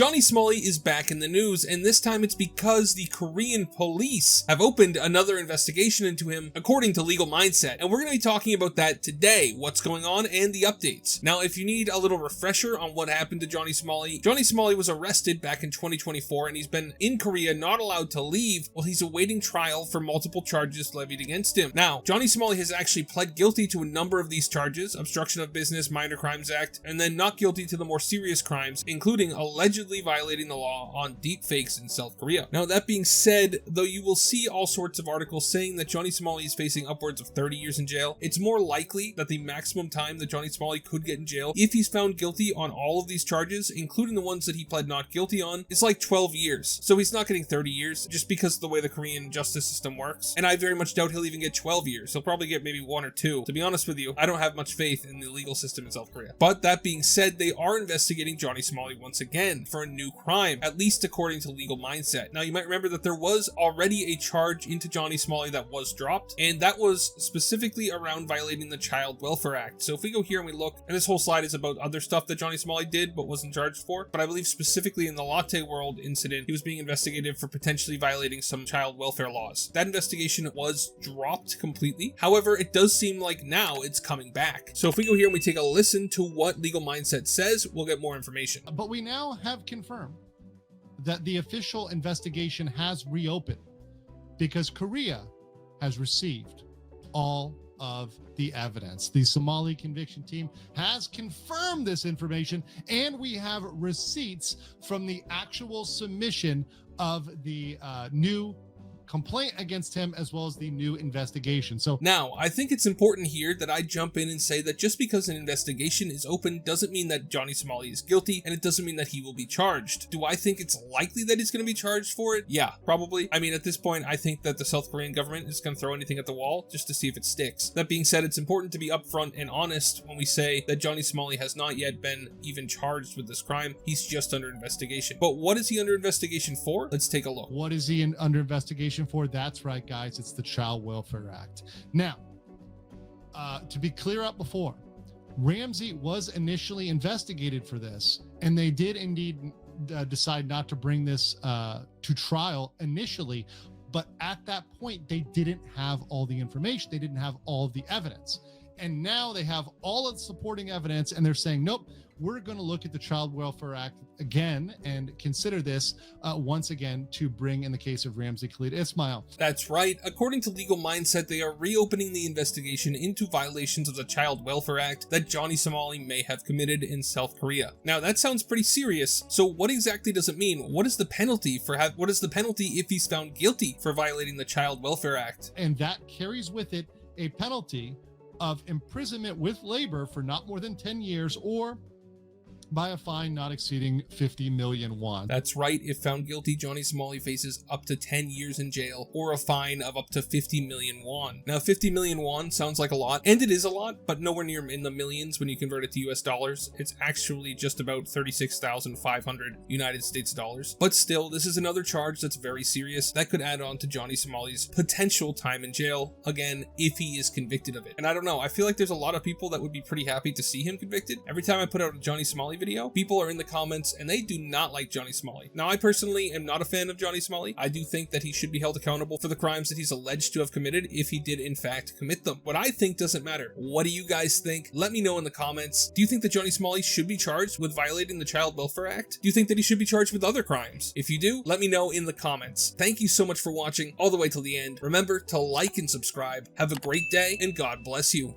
Johnny Somali is back in the news, and this time it's because the Korean police have opened another investigation into him, according to Legal Mindset. And we're going to be talking about that today, what's going on and the updates. Now, if you need a little refresher on what happened to Johnny Somali was arrested back in 2024, and he's been in Korea, not allowed to leave while he's awaiting trial for multiple charges levied against him. Now, Johnny Somali has actually pled guilty to a number of these charges: obstruction of business, minor crimes act, and then not guilty to the more serious crimes, including allegedly violating the law on deepfakes in South Korea. Now, that being said, though you will see all sorts of articles saying that Johnny Somali is facing upwards of 30 years in jail, it's more likely that the maximum time that Johnny Somali could get in jail, if he's found guilty on all of these charges, including the ones that he pled not guilty on, is like 12 years. So he's not getting 30 years just because of the way the Korean justice system works. And I very much doubt he'll even get 12 years. He'll probably get maybe 1 or 2. To be honest with you, I don't have much faith in the legal system in South Korea. But that being said, they are investigating Johnny Somali once again for a new crime, at least according to Legal Mindset. Now, you might remember that there was already a charge into Johnny Somali that was dropped, and that was specifically around violating the Child Welfare Act. So if we go here and we look, and this whole slide is about other stuff that Johnny Somali did but wasn't charged for, but I believe specifically in the Latte World incident, he was being investigated for potentially violating some child welfare laws. That investigation was dropped completely. However, it does seem like now it's coming back. So if we go here and we take a listen to what Legal Mindset says, we'll get more information. But we now have confirmed that the official investigation has reopened because Korea has received all of the evidence. The Somali conviction team has confirmed this information, and we have receipts from the actual submission of the new complaint against him, as well as the new investigation. So now, I think it's important here that I jump in and say that just because an investigation is open doesn't mean that Johnny Somali is guilty, and it doesn't mean that he will be charged. Do I think it's likely that he's going to be charged for it? Yeah, probably. I mean, at this point, I think that the South Korean government is going to throw anything at the wall just to see if it sticks. That being said, it's important to be upfront and honest when we say that Johnny Somali has not yet been even charged with this crime. He's just under investigation. But what is he under investigation for? Let's take a look. What is he under investigation for? That's right, guys. It's the Child Welfare Act. Now, to be clear up before, Ramsey was initially investigated for this, and they did indeed decide not to bring this to trial initially. But at that point, they didn't have all the information. They didn't have all of the evidence. And now they have all of the supporting evidence, and they're saying, nope, we're going to look at the Child Welfare Act again and consider this once again to bring in the case of Ramsey Khalid Ismail. That's right. According to Legal Mindset, they are reopening the investigation into violations of the Child Welfare Act that Johnny Somali may have committed in South Korea. Now, that sounds pretty serious. So what exactly does it mean? What is the penalty if he's found guilty for violating the Child Welfare Act? And that carries with it a penalty of imprisonment with labor for not more than 10 years or by a fine not exceeding 50 million won. That's right. If found guilty, Johnny Somali faces up to 10 years in jail or a fine of up to 50 million won. Now, 50 million won sounds like a lot, and it is a lot, but nowhere near in the millions when you convert it to US dollars. It's actually just about 36,500 United States dollars. But still, this is another charge that's very serious that could add on to Johnny Somali's potential time in jail, again, if he is convicted of it. And I don't know, I feel like there's a lot of people that would be pretty happy to see him convicted. Every time I put out a Johnny Somali video, people are in the comments and they do not like Johnny Somali. Now, I personally am not a fan of Johnny Somali. I do think that he should be held accountable for the crimes that he's alleged to have committed if he did in fact commit them. What I think doesn't matter. What do you guys think? Let me know in the comments. Do you think that Johnny Somali should be charged with violating the Child Welfare Act? Do you think that he should be charged with other crimes? If you do, let me know in the comments. Thank you so much for watching all the way till the end. Remember to like and subscribe. Have a great day and God bless you.